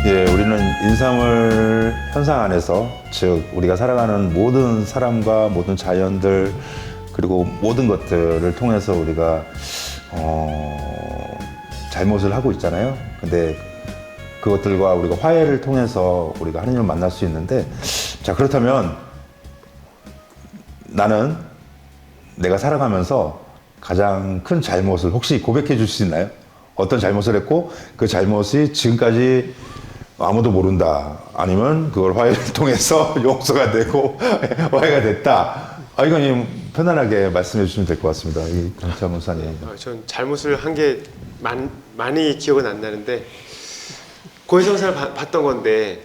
예, 우리는 인사물 현상 안에서, 즉 우리가 살아가는 모든 사람과 모든 자연들 그리고 모든 것들을 통해서 우리가 잘못을 하고 있잖아요. 근데 그것들과 우리가 화해를 통해서 우리가 하나님을 만날 수 있는데, 자, 그렇다면 나는 내가 살아가면서 가장 큰 잘못을 혹시 고백해 줄 수 있나요? 어떤 잘못을 했고 그 잘못이 지금까지 아무도 모른다, 아니면 그걸 화해를 통해서 용서가 되고 화해가 됐다. 이건 편안하게 말씀해 주시면 될 것 같습니다. 이 강창 목사님. 전 잘못을 한 게 많이 기억은 안 나는데, 고해성사를 봤던 건데,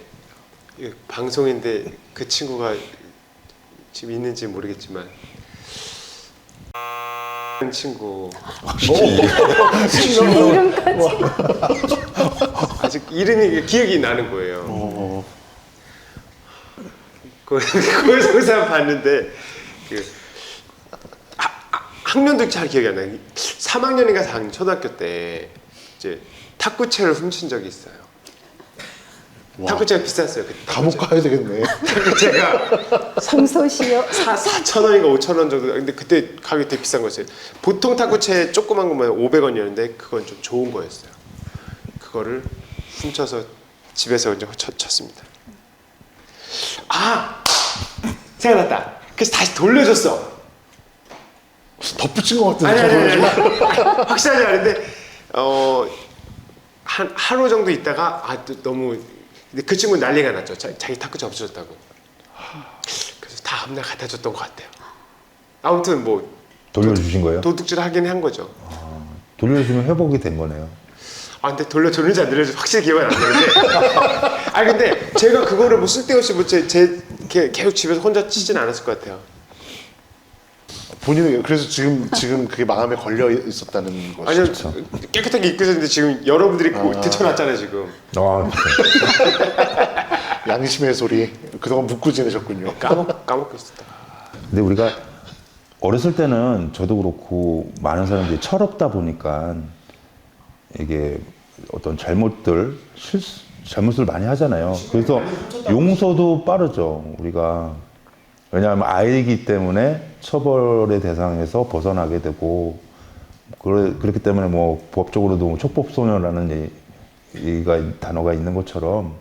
방송인데 그 친구가 지금 있는지 모르겠지만 친구 이름까지. 아직 이름이 기억이 나는 거예요. 고해성사 봤는데 학년도 잘 기억이 안 나요. 3학년인가 4학년 초등학교 때 이제 탁구채를 훔친 적이 있어요. 탁구채가 비쌌어요. 감옥 가야 되겠네. 탁구채가 성소시요. 4,000원인가 5,000원 정도. 근데 그때 가격이 되게 비싼 거였어요. 보통 탁구채 조그만 거면 500원이었는데 그건 좀 좋은 거였어요. 그거를 훔쳐서 집에서 이제 쳤습니다. 생각났다. 그래서 다시 돌려줬어. 덧붙인 것 같은데. 아니. 확실하지 않은데 한 하루 정도 있다가 너무, 근데 그 친구는 난리가 났죠. 자기 탁구채 없어졌다고. 그래서 다음날 갖다 줬던 것 같아요. 아무튼 뭐 돌려주신 거예요? 도둑질 하긴 한 거죠. 돌려주면 회복이 된 거네요. 근데 돌려줬는지 안 돌려줬는지 확실히 기억은 안 나는데. 근데 제가 그거를 뭐 쓸데없이 계속 집에서 혼자 치진 않았을 것 같아요. 본인은 그래서 지금 그게 마음에 걸려 있었다는 거죠. 아니요, 깨끗하게 입고 있었는데 지금 여러분들이 들춰놨잖아요 지금. 양심의 소리. 그동안 묻고 지내셨군요. 까먹고 있었다. 근데 우리가 어렸을 때는 저도 그렇고 많은 사람들이 철없다 보니까 이게 어떤 잘못을 많이 하잖아요. 그래서 용서도 빠르죠, 우리가. 왜냐하면 아이이기 때문에 처벌의 대상에서 벗어나게 되고, 그렇기 때문에 뭐 법적으로도 촉법소년이라는 단어가 있는 것처럼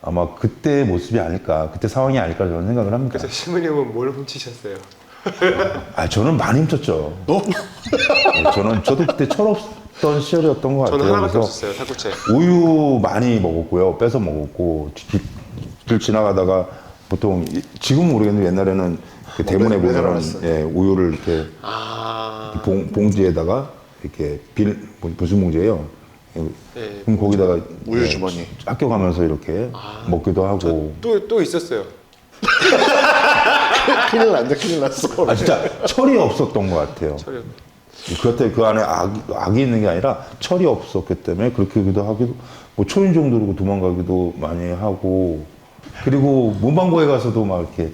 아마 그때의 모습이 아닐까, 그때 상황이 아닐까 저는 생각을 합니다. 그래서 신부님은 뭘 훔치셨어요? 저는 많이 훔쳤죠. 저도 그때 철없던 시절이었던 것 같아요. 저는 하나밖에 그래서 없었어요, 탁구채. 우유 많이 먹었고요. 뺏어 먹었고, 길 지나가다가 보통 지금 모르겠는데 옛날에는 그 대문에 보면은 우유를 이렇게 봉지에다가 이렇게 무슨 봉지예요? 그럼 거기다가 우유 주머니. 학교 가면서 이렇게 먹기도 하고. 또 있었어요. 큰일 났어. 진짜 철이 없었던 것 같아요. 그때 그 안에 악이 있는 게 아니라 철이 없었기 때문에 그렇게도 하기도, 뭐 초인 정도로 도망가기도 많이 하고, 그리고 문방구에 가서도 막 이렇게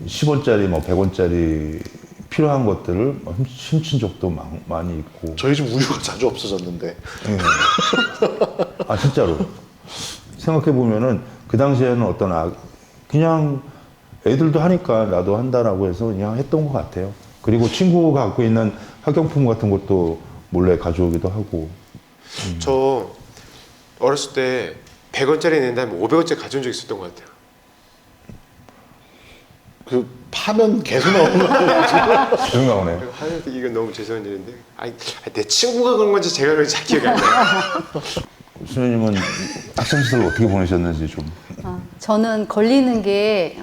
10원짜리, 뭐 100원짜리 필요한 것들을 훔친 적도 많이 있고. 저희 집 우유가 자주 없어졌는데. 진짜로. 생각해보면은 그 당시에는 그냥 애들도 하니까 나도 한다라고 해서 그냥 했던 것 같아요. 그리고 친구가 갖고 있는 학용품 같은 것도 몰래 가져오기도 하고. 저 어렸을 때 100원짜리 낸 다음에 500원짜리 가져온 적 있었던 것 같아요. 그 파면 계속 나오는 거예요. 그런 거 오네요. 하여튼 이건 너무 죄송한 일인데, 내 친구가 그런 건지 제가 그런지 잘 기억이 안 나요. 수녀님은 학창 시절 어떻게 보내셨는지 좀. 저는 걸리는 게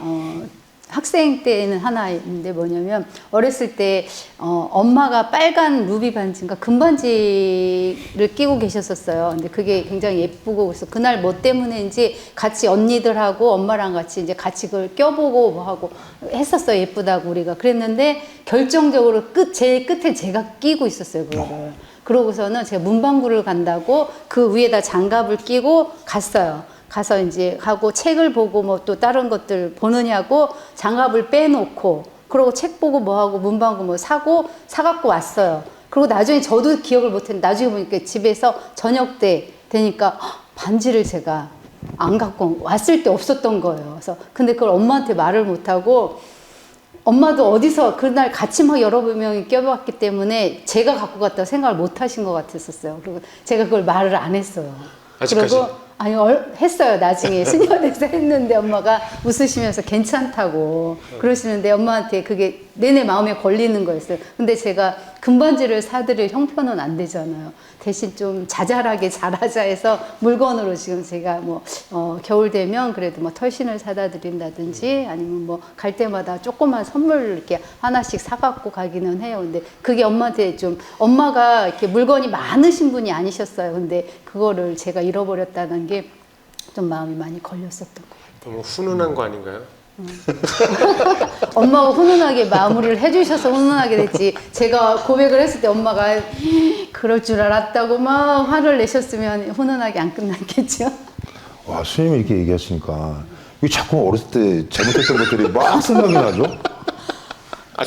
학생 때는 하나 있는데, 뭐냐면 어렸을 때 엄마가 빨간 루비 반지인가 금반지를 끼고 계셨었어요. 근데 그게 굉장히 예쁘고, 그래서 그날 뭐 때문에인지 같이 언니들하고 엄마랑 같이 같이 그걸 껴보고 뭐 하고 했었어요. 예쁘다고 우리가 그랬는데, 결정적으로 제일 끝에 제가 끼고 있었어요, 그거를. 그러고서는 제가 문방구를 간다고 그 위에다 장갑을 끼고 갔어요. 가서 이제 하고 책을 보고 뭐 또 다른 것들 보느냐고 장갑을 빼놓고, 그러고 책 보고 뭐 하고 문방구 뭐 사갖고 왔어요. 그리고 나중에 저도 기억을 못했는데, 나중에 보니까 집에서 저녁 때 되니까 반지를 제가 안 갖고 왔을 때 없었던 거예요. 그래서 근데 그걸 엄마한테 말을 못하고 엄마도 어디서 그날 같이 막 여러 명이 껴봤기 때문에 제가 갖고 갔다고 생각을 못 하신 것 같았었어요. 그리고 제가 그걸 말을 안 했어요. 아직까지? 그리고 아니 했어요. 나중에 수녀 돼서 했는데 엄마가 웃으시면서 괜찮다고 그러시는데 엄마한테 그게 내내 마음에 걸리는 거였어요. 근데 제가 금반지를 사드릴 형편은 안 되잖아요. 대신 좀 자잘하게 잘하자 해서 물건으로 지금 제가 뭐 겨울 되면 그래도 뭐 털신을 사다 드린다든지 아니면 뭐 갈 때마다 조그만 선물 이렇게 하나씩 사갖고 가기는 해요. 근데 그게 엄마한테 좀 엄마가 이렇게 물건이 많으신 분이 아니셨어요. 근데 그거를 제가 잃어버렸다는 게 좀 마음이 많이 걸렸었던 것 같아요. 너무 훈훈한 거 아닌가요? 엄마가 훈훈하게 마무리를 해주셔서 훈훈하게 됐지. 제가 고백을 했을 때 엄마가 그럴 줄 알았다고 막 화를 내셨으면 훈훈하게 안 끝났겠죠. 와, 스님이 이렇게 얘기하시니까 왜 자꾸 어렸을 때 잘못했던 것들이 막 생각이 나죠?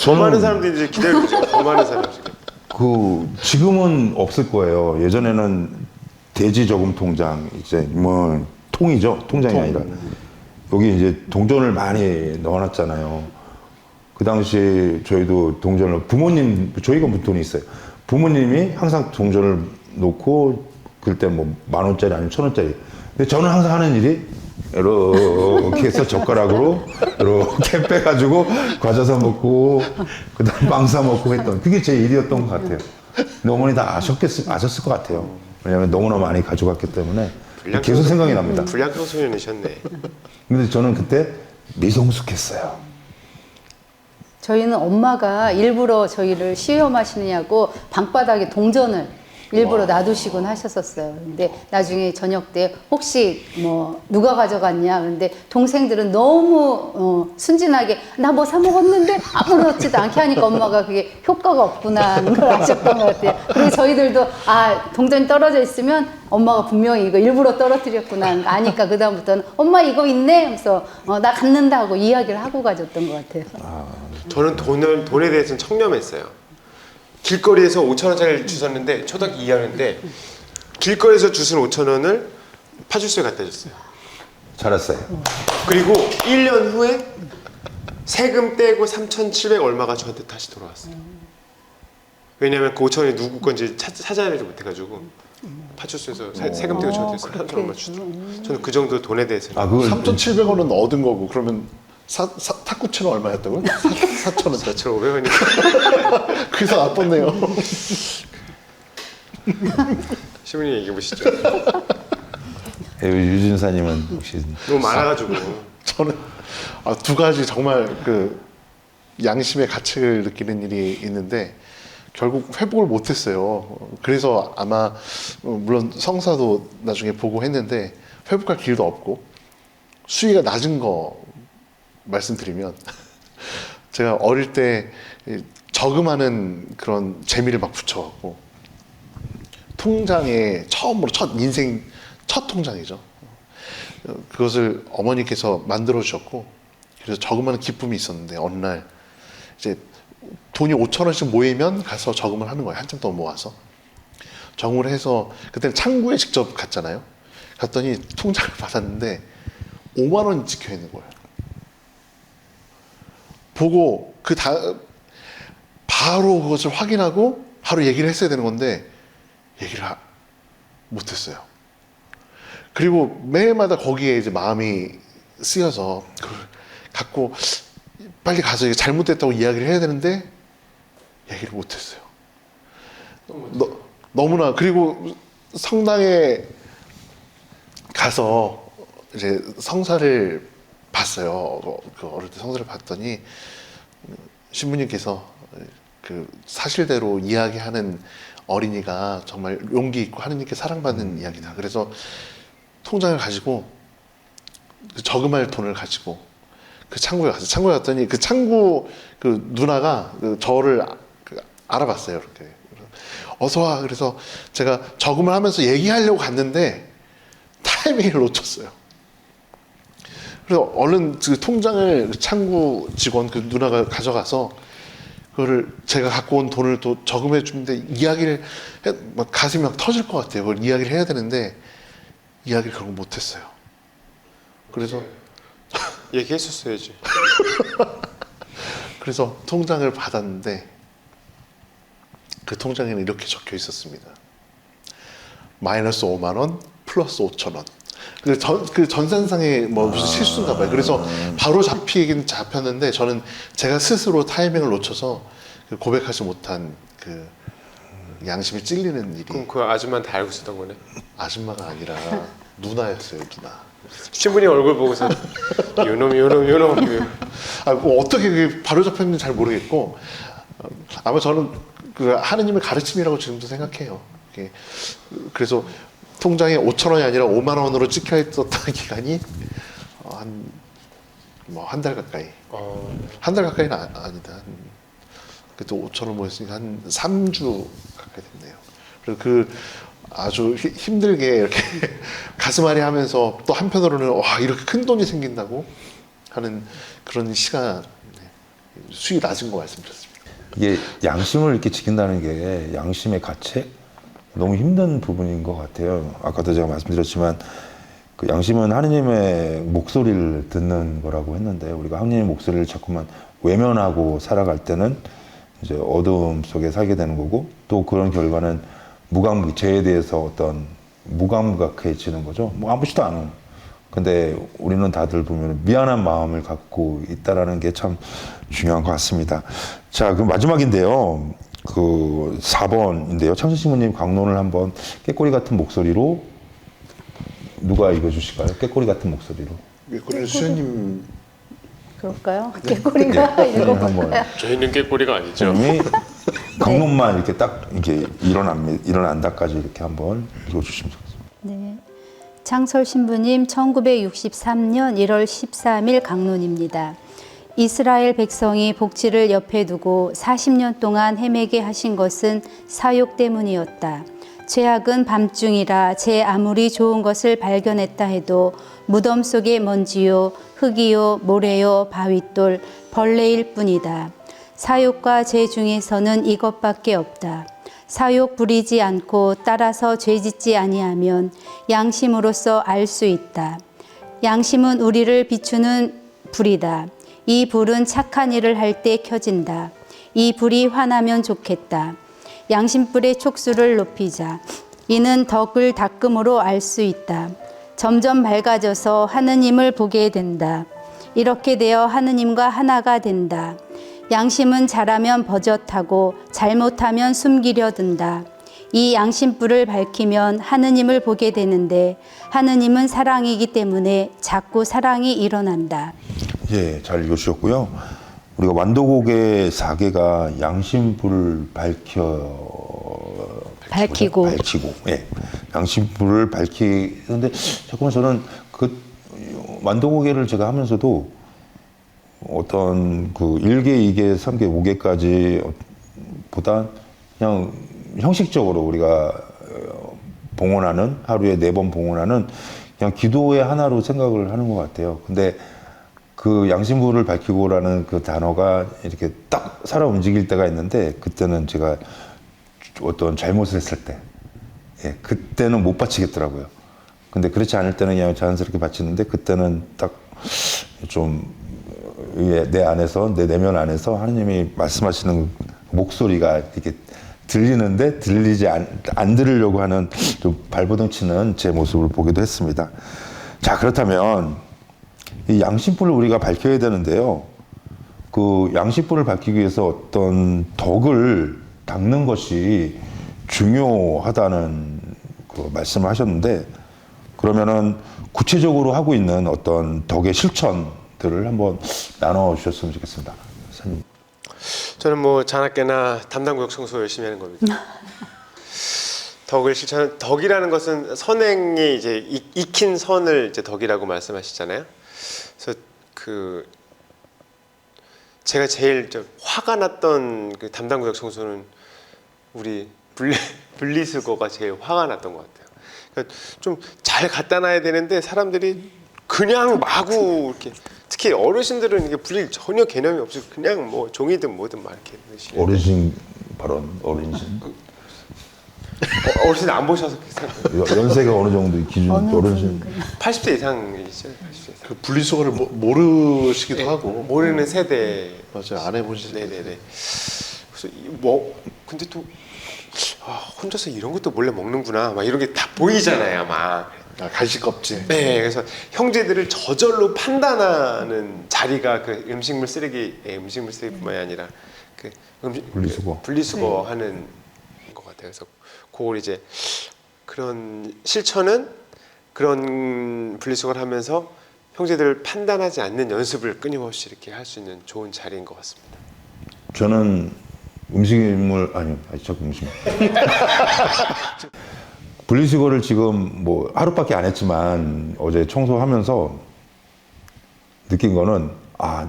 더 많은 사람들이 이제 기다리고 있죠. 더 많은 사람 지금. 지금은 없을 거예요. 예전에는 대지 저금 통장, 이제 뭐 통이죠. 통장이 아니라. 여기 이제 동전을 많이 넣어놨잖아요. 그 당시 저희도 동전을 저희가 돈이 있어요. 부모님이 항상 동전을 놓고 그때 뭐 10,000원짜리 아니면 1,000원짜리. 근데 저는 항상 하는 일이 이렇게 해서 젓가락으로 이렇게 빼가지고 과자 사 먹고 그다음 빵 사 먹고 했던 그게 제 일이었던 것 같아요. 근데 어머니 다 아셨을 것 같아요. 왜냐하면 너무나 많이 가져갔기 때문에 계속 생각이 납니다. 불량청소년이셨네. 근데 저는 그때 미성숙했어요. 저희는 엄마가 일부러 저희를 시험하시느냐고 방바닥에 동전을 일부러 놔두시곤 하셨었어요. 근데 나중에 저녁 때 혹시 뭐 누가 가져갔냐. 근데 동생들은 너무 순진하게 나 뭐 사 먹었는데 아무렇지도 않게 하니까 엄마가 그게 효과가 없구나 하는 걸 아셨던 것 같아요. 그리고 저희들도 동전이 떨어져 있으면 엄마가 분명히 이거 일부러 떨어뜨렸구나 아니까 그다음부터는 엄마 이거 있네 하면서 나 갖는다고 이야기를 하고 가졌던 것 같아요. 저는 돈에 대해서는 청렴했어요. 길거리에서 5,000원짜리를 주웠는데 초등학교 2학년인데 길거리에서 주운 5,000원을 파출소에 갖다 줬어요. 잘했어요. 그리고 1년 후에 세금 떼고 3,700 얼마가 저한테 다시 돌아왔어요. 왜냐면 그 5,000원이 누구 건지 찾아내지 못해가지고 파출소에서 세금 떼고 저한테 3,000 얼마 주죠. 저는 그 정도 돈에 대해서는 그걸 3,700원은 얻은 거고 그러면 탁구채는 얼마였다고요? 4,000원짜리. 4,500원이. 그래서 나빴네요. 시문이 얘기해 보시죠. 유진사님은 혹시 너무 많아가지고. 저는 두 가지 정말 그 양심의 가책을 느끼는 일이 있는데 결국 회복을 못했어요. 그래서 아마 물론 성사도 나중에 보고 했는데 회복할 길도 없고 수위가 낮은 거 말씀드리면 제가 어릴 때 저금하는 그런 재미를 막 붙여갖고 통장에 처음으로 인생 첫 통장이죠. 그것을 어머니께서 만들어 주셨고 그래서 저금하는 기쁨이 있었는데 어느 날 이제 돈이 5,000원씩 모이면 가서 저금을 하는 거예요. 한참 동안 모아서 저금을 해서 그때는 창구에 직접 갔잖아요. 갔더니 통장을 받았는데 5만 원이 찍혀 있는 거예요. 보고 바로 그것을 확인하고 바로 얘기를 했어야 되는 건데 얘기를 못했어요. 그리고 매일마다 거기에 이제 마음이 쓰여서 그걸 갖고 빨리 가서 잘못됐다고 이야기를 해야 되는데 얘기를 못했어요. 너무나. 그리고 성당에 가서 이제 성사를 봤어요. 그 어릴 때 성사를 봤더니 신부님께서 그 사실대로 이야기하는 어린이가 정말 용기 있고 하느님께 사랑받는 이야기다. 그래서 통장을 가지고 그 저금할 돈을 가지고 그 창구에 갔어요. 창구에 갔더니 그 창구 그 누나가 저를 알아봤어요. 이렇게 어서 와. 그래서 제가 저금을 하면서 얘기하려고 갔는데 타이밍을 놓쳤어요. 그래서 얼른 그 통장을 창구 직원 그 누나가 가져가서 그거를 제가 갖고 온 돈을 또 저금해 주는데 이야기를 막 가슴이 막 터질 것 같아요. 그걸 이야기를 해야 되는데 이야기를 결국 못했어요. 그래서 얘기했었어야지. 그래서 통장을 받았는데 그 통장에는 이렇게 적혀 있었습니다. 마이너스 5만 원, 플러스 5천 원. 그 전산상에 뭐 무슨 실수인가 봐요. 그래서 바로 잡히긴 잡혔는데 저는 제가 스스로 타이밍을 놓쳐서 그 고백하지 못한 그 양심이 찔리는 일이. 그럼 그 아줌마는 다 알고 있었던 거네. 아줌마가 아니라 누나였어요, 누나. 신부님 얼굴 보고서 요놈. 뭐 어떻게 그게 바로 잡혔는지 잘 모르겠고 아마 저는 그 하느님의 가르침이라고 지금도 생각해요. 그래서 통장에 5천 원이 아니라 5만 원으로 찍혀 있었던 기간이 한 달 가까이. 한 달 가까이는 아니다. 그때 5천 원 모였으니까 한 3주 가까이 됐네요. 그래서 그 아주 힘들게 이렇게 가슴앓이 하면서 또 한편으로는 와 이렇게 큰 돈이 생긴다고 하는 그런 시간. 수익이 낮은 거 말씀드렸습니다. 이게 양심을 이렇게 지킨다는 게 양심의 가책 너무 힘든 부분인 것 같아요. 아까도 제가 말씀드렸지만 그 양심은 하느님의 목소리를 듣는 거라고 했는데 우리가 하느님의 목소리를 자꾸만 외면하고 살아갈 때는 이제 어두움 속에 살게 되는 거고 또 그런 결과는 죄에 대해서 어떤 무감각해지는 거죠. 뭐 아무렇지도 않은. 근데 우리는 다들 보면 미안한 마음을 갖고 있다라는 게 참 중요한 것 같습니다. 자, 그럼 마지막인데요. 그 4번인데요. 창신신부님 강론을 한번 깨꼬리 같은 목소리로 누가 읽어주실까요? 깨꼬리 같은 목소리로. 그리고 수현님 그럴까요? 깨꼬리가 읽어볼까요? 저희는 깨꼬리가 아니죠. 선생님이 강론만 이렇게 딱 이렇게 일어난다까지 이렇게 한번 읽어주시면 좋겠습니다. 네. 창설 신부님 1963년 1월 13일 강론입니다. 이스라엘 백성이 복지를 옆에 두고 40년 동안 헤매게 하신 것은 사욕 때문이었다. 죄악은 밤중이라 제 아무리 좋은 것을 발견했다 해도 무덤 속의 먼지요, 흙이요, 모래요, 바윗돌, 벌레일 뿐이다. 사욕과 죄 중에서는 이것밖에 없다. 사욕 부리지 않고 따라서 죄짓지 아니하면 양심으로서 알 수 있다. 양심은 우리를 비추는 불이다. 이 불은 착한 일을 할 때 켜진다. 이 불이 환하면 좋겠다. 양심불의 촉수를 높이자. 이는 덕을 닦음으로 알 수 있다. 점점 밝아져서 하느님을 보게 된다. 이렇게 되어 하느님과 하나가 된다. 양심은 잘하면 버젓하고 잘못하면 숨기려 든다. 이 양심불을 밝히면 하느님을 보게 되는데 하느님은 사랑이기 때문에 자꾸 사랑이 일어난다. 예, 잘 읽어주셨고요. 우리가 완도곡의 4개가 양심불을 밝히고, 예, 양심불을 밝히는데 자꾸만 저는 그 완도곡회를 제가 하면서도 어떤 그 1개, 2개, 3개, 5개까지 보다 그냥 형식적으로 우리가 봉헌하는 하루에 4번 봉헌하는 그냥 기도의 하나로 생각을 하는 것 같아요. 근데 그 양심불을 밝히고라는 그 단어가 이렇게 딱 살아 움직일 때가 있는데 그때는 제가 어떤 잘못을 했을 때, 예, 그때는 못 바치겠더라고요. 근데 그렇지 않을 때는 그냥 자연스럽게 바치는데 그때는 딱 좀 내 안에서 내 내면 안에서 하나님이 말씀하시는 목소리가 이렇게 들리는데 들리지 안 들으려고 하는 좀 발버둥 치는 제 모습을 보기도 했습니다. 자, 그렇다면 이 양심불을 우리가 밝혀야 되는데요. 그 양심불을 밝히기 위해서 어떤 덕을 닦는 것이 중요하다는 그 말씀을 하셨는데 그러면은 구체적으로 하고 있는 어떤 덕의 실천들을 한번 나눠 주셨으면 좋겠습니다. 선생님. 저는 뭐 자나깨나 담당구역 청소 열심히 하는 겁니다. 덕을 실천, 덕이라는 것은 선행이 이제 익힌 선을 이제 덕이라고 말씀하시잖아요. 그래서 그 제가 제일 화가 났던 그 담당구역 청소는 우리 분리수거가 제일 화가 났던 것 같아요. 그러니까 좀 잘 갖다 놔야 되는데 사람들이 그냥 마구 이렇게 특히 어르신들은 이게 분리 전혀 개념이 없이 그냥 뭐 종이든 뭐든 막 이렇게 넣으시는데 어르신 발언, 어르신. 어르신 안 보셔서 생각해요. 연세가 어느 정도 기준 어느 어르신 분은 80세 이상이시죠? 80세 이상. 그 분리수거를 모르시기도 하고. 모르는 세대. 맞아요. 안 해보시죠. 네네네. 그래서 뭐 근데 또 혼자서 이런 것도 몰래 먹는구나. 막 이런 게 다 보이잖아요, 막. 아, 간식 껍질. 네, 그래서 형제들을 저절로 판단하는 자리가 그 음식물 쓰레기뿐만이 아니라 그 분리수거. 분리수거하는 것 같아요. 그래서 그걸 이제 그런 실천은 그런 분리수거를 하면서 형제들을 판단하지 않는 연습을 끊임없이 이렇게 할 수 있는 좋은 자리인 것 같습니다. 저는 자꾸 음식물. 분리수거를 지금 뭐 하루밖에 안 했지만 어제 청소하면서 느낀 거는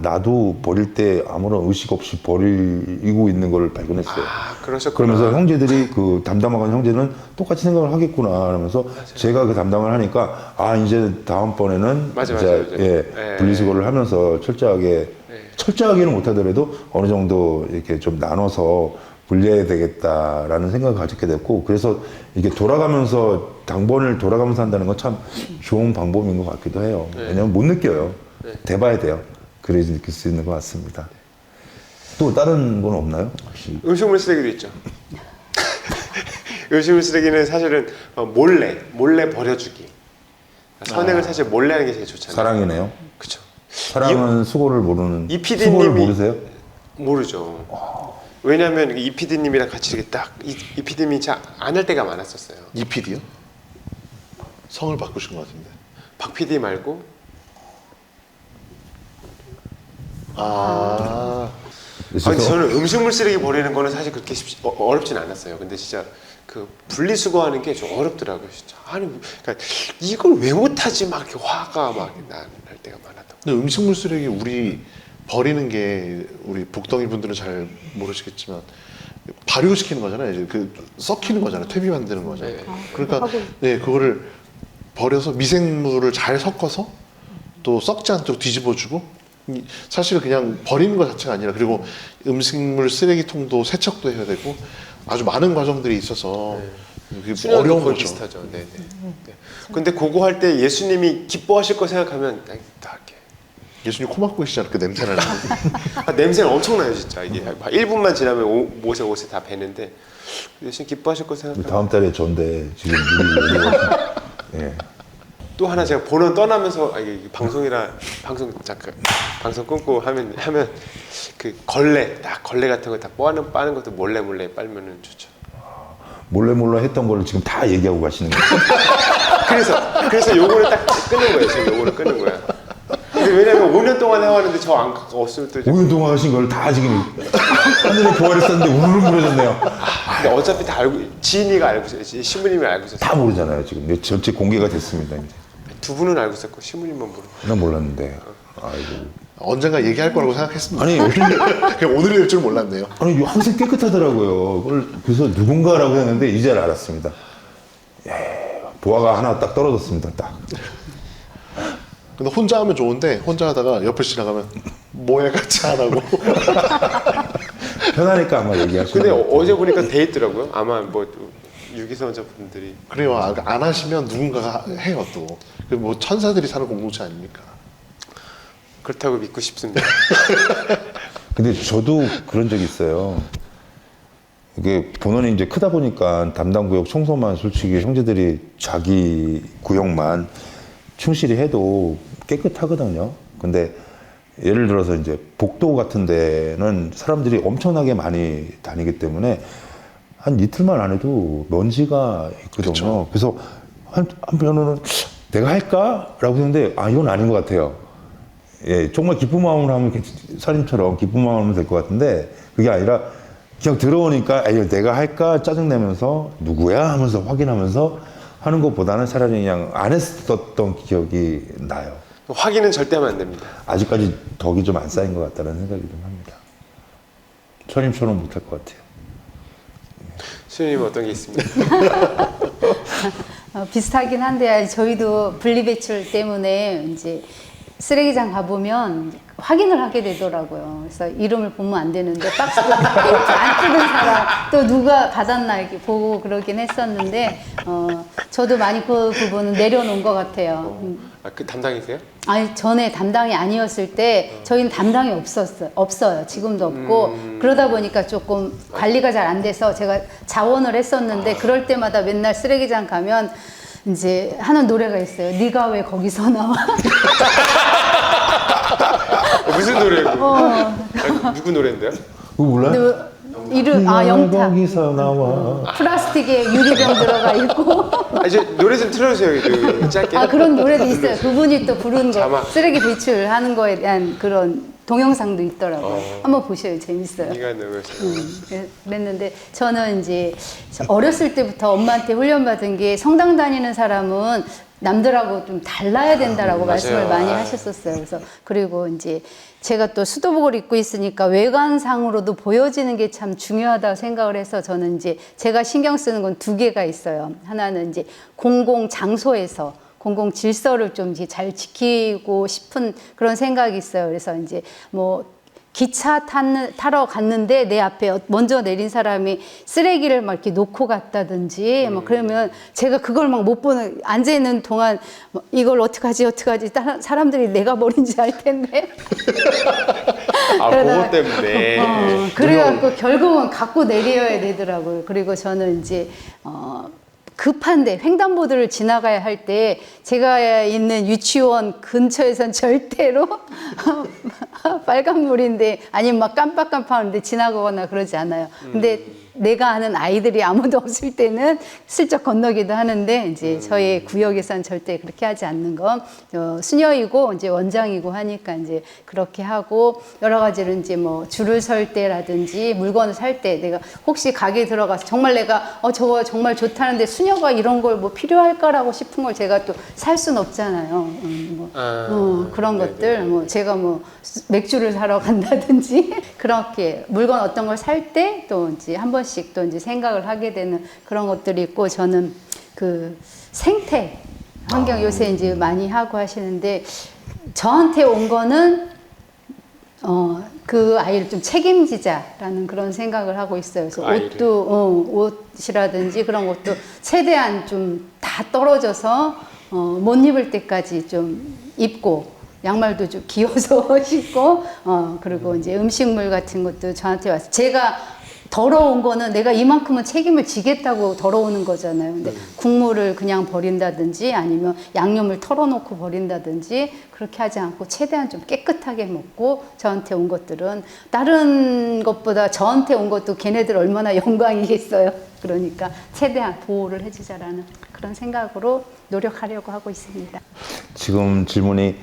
나도 버릴 때 아무런 의식 없이 버리고 있는 걸 발견했어요. 그러셨구나. 그러면서 형제들이 그 담당하는 형제는 똑같이 생각을 하겠구나 그러면서 제가 그 담당을 하니까 이제 다음번에는 맞아요. 분리수거를 하면서 철저하게는 못하더라도 어느 정도 이렇게 좀 나눠서 분리해야 되겠다라는 생각을 가지게 됐고 그래서 이게 당번을 돌아가면서 한다는 건 참 좋은 방법인 것 같기도 해요. 왜냐면 못 느껴요. 돼봐야 돼요. 그래야지 느낄 수 있는 것 같습니다. 또 다른 건 없나요? 혹시? 음식물 쓰레기도 있죠. 음식물 쓰레기는 사실은 몰래 버려주기. 선행을 사실 몰래 하는 게 제일 좋잖아요. 사랑이네요. 그렇죠. 사랑은 수고를 모르는. 이 PD님이 수고를 모르세요? 모르죠. 왜냐하면 이 PD님이랑 같이 이렇게 이 PD님이 안 할 때가 많았었어요. 이 PD요? 성을 바꾸신 것 같은데. 박 PD 말고 그래서 저는 음식물 쓰레기 버리는 거는 사실 그렇게 어렵진 않았어요. 근데 진짜 그 분리수거하는 게 좀 어렵더라고요. 진짜 그러니까 이걸 왜 못하지 막 이렇게 화가 막 날 때가 많았던. 근데 음식물 쓰레기 우리 버리는 게 우리 복덩이 분들은 잘 모르시겠지만 발효시키는 거잖아요. 이제 그 썩히는 거잖아요. 퇴비 만드는 거잖아요. 네. 그러니까 그거를 버려서 미생물을 잘 섞어서 또 썩지 않도록 뒤집어주고 사실은 그냥 버리는 것 자체가 아니라 그리고 음식물 쓰레기통도 세척도 해야 되고 아주 많은 과정들이 있어서 그게 어려운 거죠. 비슷하죠. 네네. 네. 근데 그거 할 때 예수님이 기뻐하실 거 생각하면 다 할게. 예수님 코 막고 계시잖아요. 그 냄새 나는 냄새는 엄청나요, 진짜. 이게 1분만 지나면 옷에 다 배는데 예수님 기뻐하실 거 생각하면. 다음 달에 전데 지금 예. 또 하나 제가 본원 떠나면서 이게 방송 끊고 하면 그 걸레 같은 거 다 빠는 것도 몰래 빨면은 좋죠. 몰래 했던 거를 지금 다 얘기하고 가시는 거예요. 그래서 요거를 딱 끊는 거예요. 지금 요거를 끊는 거야. 근데 왜냐면 5년 동안 해왔는데 저 안 없으면 또 5년 동안 하신 걸 다 지금 하늘에 보아를 썼는데 우르르 무너졌네요. 근데 어차피 다 지인이가 알고 있어요. 신부님이 알고 있었어요. 다 모르잖아요 지금. 전체 공개가 됐습니다 이제. 두 분은 알고 있었고 신부님만 모르고. 난 몰랐는데. 아이고. 언젠가 얘기할 거라고 생각했습니다. 아니 그냥 오늘이 될 줄 몰랐네요. 아니 항상 깨끗하더라고요. 그래서 누군가라고 했는데 이제 알았습니다. 예, 보아가 하나 딱 떨어졌습니다. 딱. 근데 혼자 하면 좋은데 혼자 하다가 옆에 지나가면 뭐야 같이 안 하고. 편하니까 아마 얘기하시는 근데 것 같아요. 어제 보니까 돼 있더라고요. 아마 뭐 유기선자분들이. 그래요. 안 하시면 누군가가 해요 또. 그 뭐 천사들이 사는 공동체 아닙니까? 그렇다고 믿고 싶습니다. 근데 저도 그런 적이 있어요. 이게 본원이 이제 크다 보니까 담당 구역 청소만 솔직히 형제들이 자기 구역만 충실히 해도 깨끗하거든요. 근데 예를 들어서 이제 복도 같은 데는 사람들이 엄청나게 많이 다니기 때문에 한 이틀만 안 해도 먼지가 있거든요. 그쵸. 그래서 한편으로는 내가 할까? 라고 했는데 이건 아닌 것 같아요. 예, 정말 기쁜 마음으로 하면 사님처럼 기쁜 마음으로 하면 될 것 같은데 그게 아니라 그냥 들어오니까 내가 할까 짜증내면서 누구야 하면서 확인하면서 하는 것보다는 차라리 그냥 안 했었던 기억이 나요. 확인은 절대 하면 안 됩니다. 아직까지 덕이 좀 안 쌓인 것 같다는 생각이 좀 합니다. 천임처럼 못할 것 같아요. 수님은 어떤 게 있습니까? 비슷하긴 한데 저희도 분리배출 때문에 이제 쓰레기장 가보면 확인을 하게 되더라고요. 그래서 이름을 보면 안 되는데 박스 안 뜯은 사람 또 누가 받았나 이렇게 보고 그러긴 했었는데 저도 많이 그 부분은 내려놓은 것 같아요. 그 담당이세요? 아니 전에 담당이 아니었을 때 저희는 담당이 없어요. 지금도 없고 그러다 보니까 조금 관리가 잘 안 돼서 제가 자원을 했었는데 그럴 때마다 맨날 쓰레기장 가면 이제 하는 노래가 있어요. 네가 왜 거기서 나와? 무슨 노래고? 누구 노래인데요? 그거 몰라요? 이름 영탁. 거기서 나와. 플라스틱에 유리병 들어가 있고. 이제 노래 좀 틀어주세요. 그 짧게. 그런 노래도 있어요. 그분이 또 부른 거 자막. 쓰레기 배출하는 거에 대한 그런 동영상도 있더라고요. 한번 보셔요. 재밌어요. 네가 누구세요? 그랬는데 저는 이제 어렸을 때부터 엄마한테 훈련받은 게 성당 다니는 사람은 남들하고 좀 달라야 된다라고 말씀을 맞아요. 많이 하셨었어요. 그래서 그리고 이제 제가 또 수도복을 입고 있으니까 외관상으로도 보여지는 게 참 중요하다고 생각을 해서 저는 이제 제가 신경 쓰는 건 두 개가 있어요. 하나는 이제 공공 장소에서 공공 질서를 좀 이제 잘 지키고 싶은 그런 생각이 있어요. 그래서 이제 뭐 기차 타러 갔는데 내 앞에 먼저 내린 사람이 쓰레기를 막 이렇게 놓고 갔다든지 막 그러면 제가 그걸 막 못 보는 앉아 있는 동안 이걸 어떡하지 다른 사람들이 내가 버린지 알 텐데 그거 때문에. 그래갖고 결국은 갖고 내려야 되더라고요. 그리고 저는 이제 급한데 횡단보도를 지나가야 할 때 제가 있는 유치원 근처에선 절대로 빨간불인데 아니면 막 깜빡깜빡하는데 지나가거나 그러지 않아요. 근데 내가 아는 아이들이 아무도 없을 때는 슬쩍 건너기도 하는데 이제 저희 구역에선 절대 그렇게 하지 않는 건 수녀이고 이제 원장이고 하니까 이제 그렇게 하고 여러 가지로 이제 뭐 줄을 설 때라든지 물건을 살 때 내가 혹시 가게 들어가서 정말 내가 저거 정말 좋다는데 수녀가 이런 걸 뭐 필요할까라고 싶은 걸 제가 또 살 순 없잖아요. 그런 것들 뭐 제가 뭐 맥주를 사러 간다든지 그렇게 물건 어떤 걸 살 때 또 이제 한 번씩 또 이제 생각을 하게 되는 그런 것들이 있고 저는 그 생태 환경 요새 이제 많이 하고 하시는데 저한테 온 거는 그 아이를 좀 책임지자라는 그런 생각을 하고 있어요. 그래서 옷이라든지 그런 것도 최대한 좀 다 떨어져서 못 입을 때까지 좀 입고 양말도 좀 기어서 신고 그리고 이제 음식물 같은 것도 저한테 와서 제가 더러운 거는 내가 이만큼은 책임을 지겠다고 더러우는 거잖아요. 근데 국물을 그냥 버린다든지 아니면 양념을 털어놓고 버린다든지 그렇게 하지 않고 최대한 좀 깨끗하게 먹고 저한테 온 것들은 다른 것보다 저한테 온 것도 걔네들 얼마나 영광이겠어요. 그러니까 최대한 보호를 해주자라는 그런 생각으로 노력하려고 하고 있습니다. 지금 질문이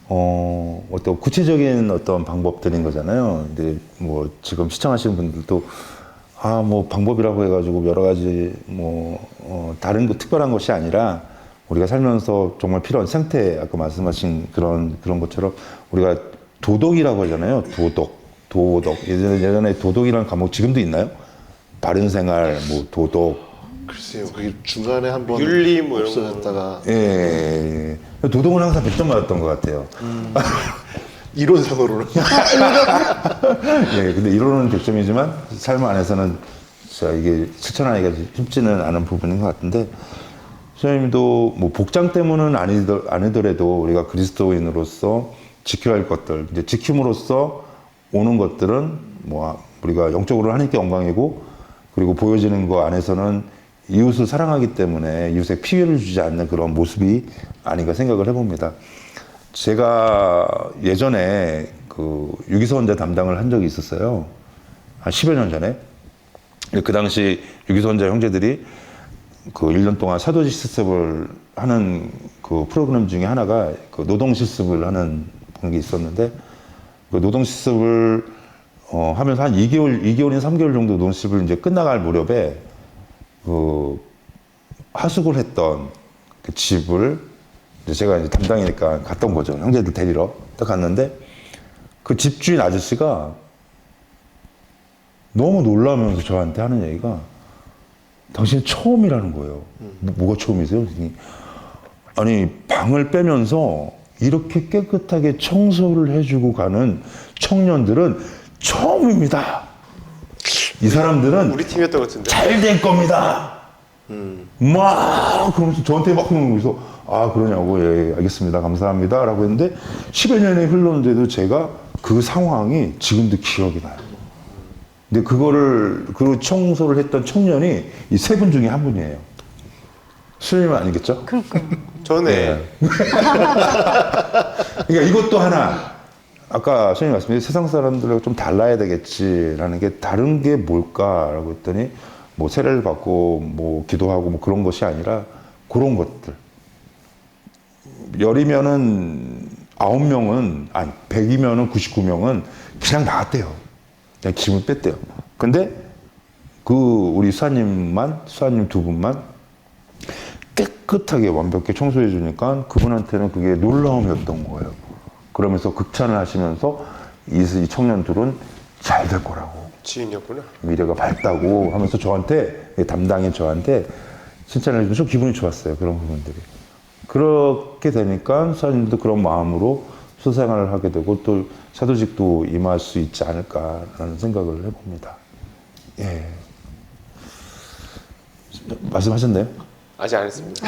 어떤 구체적인 어떤 방법들인 거잖아요. 근데 뭐 지금 시청하시는 분들도 뭐 방법이라고 해가지고 여러 가지 다른 거 특별한 것이 아니라 우리가 살면서 정말 필요한 생태 아까 말씀하신 그런 것처럼 우리가 도덕이라고 하잖아요. 도덕. 예전에 도덕이라는 과목 지금도 있나요? 바른 생활, 뭐 도덕. 글쎄요, 그게 중간에 한번 윤리 뭐 이런 없어졌다가 예. 도덕은 항상 100점 맞았던 것 같아요. 이론상으로는 예, 근데 이론은 100점이지만 삶 안에서는 진짜 이게 실천하기가 쉽지는 않은 부분인 것 같은데 선생님도 뭐 복장 때문은 아니더라도 우리가 그리스도인으로서 지켜야 할 것들, 이제 지킴으로써 오는 것들은 뭐 우리가 영적으로 하나님께 영광이고 그리고 보여지는 거 안에서는 이웃을 사랑하기 때문에 이웃에 피해를 주지 않는 그런 모습이 아닌가 생각을 해봅니다. 제가 예전에 그 유기소 환자 담당을 한 적이 있었어요. 한 10여 년 전에. 그 당시 유기소 환자 형제들이 그 1년 동안 사도직 실습을 하는 그 프로그램 중에 하나가 그 노동 실습을 하는 게 있었는데 그 노동 실습을 하면서 한 2개월인 3개월 정도 노동 실습을 이제 끝나갈 무렵에 그 하숙을 했던 그 집을 제가 이제 담당이니까 갔던 거죠. 형제들 데리러 딱 갔는데 그 집주인 아저씨가 너무 놀라면서 저한테 하는 얘기가 당신이 처음이라는 거예요. 뭐가 처음이세요? 아니 방을 빼면서 이렇게 깨끗하게 청소를 해주고 가는 청년들은 처음입니다. 이 사람들은 우리 팀이었던 것 같은데. 잘 될 겁니다. 막 그러면서 저한테 막 그러면서 아 그러냐고 예 알겠습니다 감사합니다 라고 했는데 10여 년이 흘렀는데도 제가 그 상황이 지금도 기억이 나요. 근데 그 청소를 했던 청년이 이 세 분 중에 한 분이에요. 수님은 아니겠죠? 그러니까. 전에 그러니까 이것도 하나 아까 선생님 말씀하신 세상 사람들하고 좀 달라야 되겠지라는 게 다른 게 뭘까라고 했더니 뭐 세례를 받고 뭐 기도하고 뭐 그런 것이 아니라 그런 것들. 열이면은 9명은 아니 100이면은 99명은 그냥 나갔대요. 그냥 기분 뺐대요. 근데 그 우리 수사님 두 분만 깨끗하게 완벽히 청소해 주니까 그분한테는 그게 놀라움이었던 거예요. 그러면서 극찬을 하시면서 이 청년들은 잘 될 거라고. 지인이었구나. 미래가 밝다고 하면서 저한테 담당인 저한테 칭찬을 해주면서 기분이 좋았어요. 그런 부분들이. 그렇게 되니까 수사님도 그런 마음으로 수생활을 하게 되고 또 사도직도 임할 수 있지 않을까라는 생각을 해봅니다. 예. 말씀하셨나요? 아직 안 했습니다.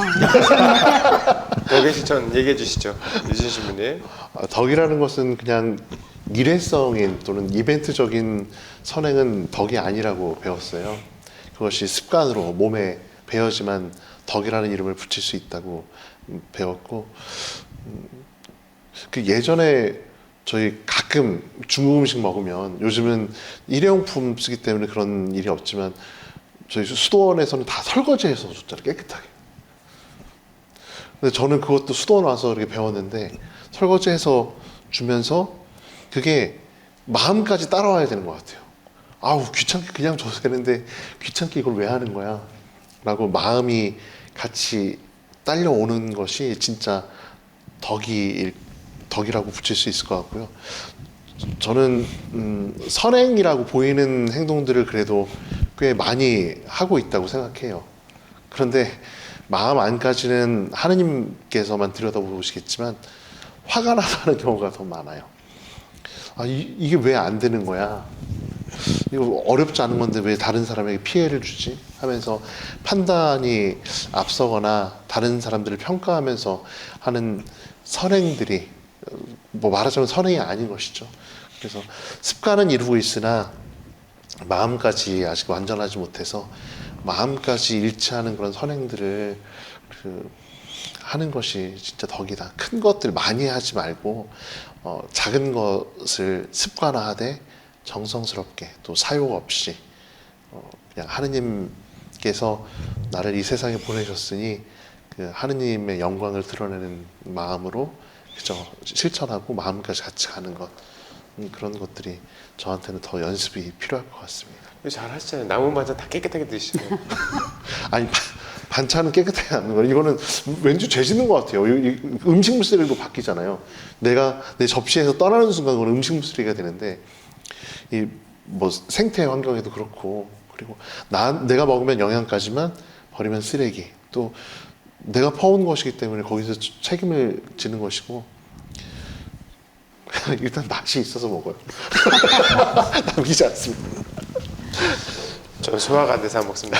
여기 시청 얘기해 주시죠. 유진 신부님. 덕이라는 것은 그냥 일회성인 또는 이벤트적인 선행은 덕이 아니라고 배웠어요. 그것이 습관으로 몸에 배어지만 덕이라는 이름을 붙일 수 있다고 배웠고, 그 예전에 저희 가끔 중국 음식 먹으면 요즘은 일회용품 쓰기 때문에 그런 일이 없지만 저희 수도원에서는 다 설거지해서 줬잖아요, 깨끗하게. 근데 저는 그것도 수도원 와서 이렇게 배웠는데 설거지해서 주면서 그게 마음까지 따라와야 되는 것 같아요. 아우 귀찮게 그냥 줘도 되는데 귀찮게 이걸 왜 하는 거야? 라고 마음이 같이 딸려오는 것이 진짜 덕이라고 붙일 수 있을 것 같고요. 저는 선행이라고 보이는 행동들을 그래도 꽤 많이 하고 있다고 생각해요. 그런데 마음 안까지는 하느님께서만 들여다보시겠지만 화가 나서 하는 경우가 더 많아요. 아, 이게 왜 안 되는 거야? 이거 어렵지 않은 건데 왜 다른 사람에게 피해를 주지? 하면서 판단이 앞서거나 다른 사람들을 평가하면서 하는 선행들이 뭐 말하자면 선행이 아닌 것이죠. 그래서 습관은 이루고 있으나 마음까지 아직 완전하지 못해서 마음까지 일치하는 그런 선행들을 하는 것이 진짜 덕이다. 큰 것들 많이 하지 말고 작은 것을 습관화하되 정성스럽게 또 사욕 없이 그냥 하느님께서 나를 이 세상에 보내셨으니 그 하느님의 영광을 드러내는 마음으로 그저 실천하고 마음까지 같이 가는 것, 그런 것들이 저한테는 더 연습이 필요할 것 같습니다. 잘 하시잖아요. 남은 반찬 다 깨끗하게 드시잖아요. 아니 반찬은 깨끗하게 하는 거예요. 이거는 왠지 죄 짓는 것 같아요. 음식물 쓰레기도 바뀌잖아요. 내가 내 접시에서 떠나는 순간 그건 음식물 쓰레기가 되는데 이 뭐 생태 환경에도 그렇고, 그리고 내가 먹으면 영양까지만 버리면 쓰레기, 또 내가 퍼온 것이기 때문에 거기서 책임을 지는 것이고 일단 맛이 있어서 먹어요. 남기지 않습니다. 전 소화가 안 돼서 안 먹습니다.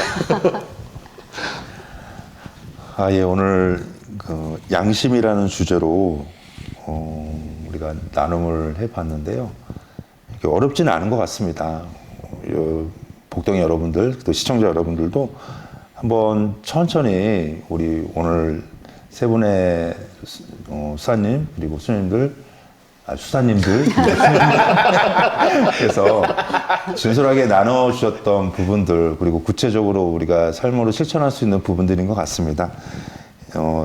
아, 예, 오늘 그 양심이라는 주제로 우리가 나눔을 해봤는데요. 이게 어렵지는 않은 것 같습니다. 복덩이 여러분들, 또 시청자 여러분들도 한번 천천히 우리 오늘 세 분의 수사님 그리고 수님들, 수사님들 그래서 진솔하게 나눠주셨던 부분들, 그리고 구체적으로 우리가 삶으로 실천할 수 있는 부분들인 것 같습니다.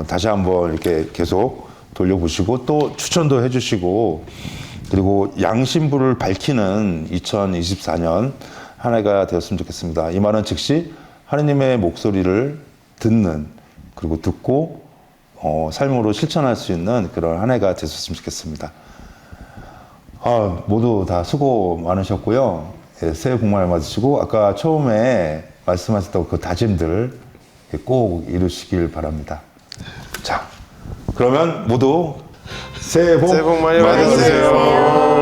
다시 한번 이렇게 계속 돌려보시고 또 추천도 해주시고, 그리고 양심부를 밝히는 2024년 한 해가 되었으면 좋겠습니다. 이 말은 즉시 하느님의 목소리를 듣는, 그리고 듣고 삶으로 실천할 수 있는 그런 한 해가 됐으면 좋겠습니다. 모두 다 수고 많으셨고요. 예, 새해 복 많이 받으시고 아까 처음에 말씀하셨던 그 다짐들 꼭 이루시길 바랍니다. 자, 그러면 모두 새해 복 새해 복 많이 많이 받으세요. 받으세요.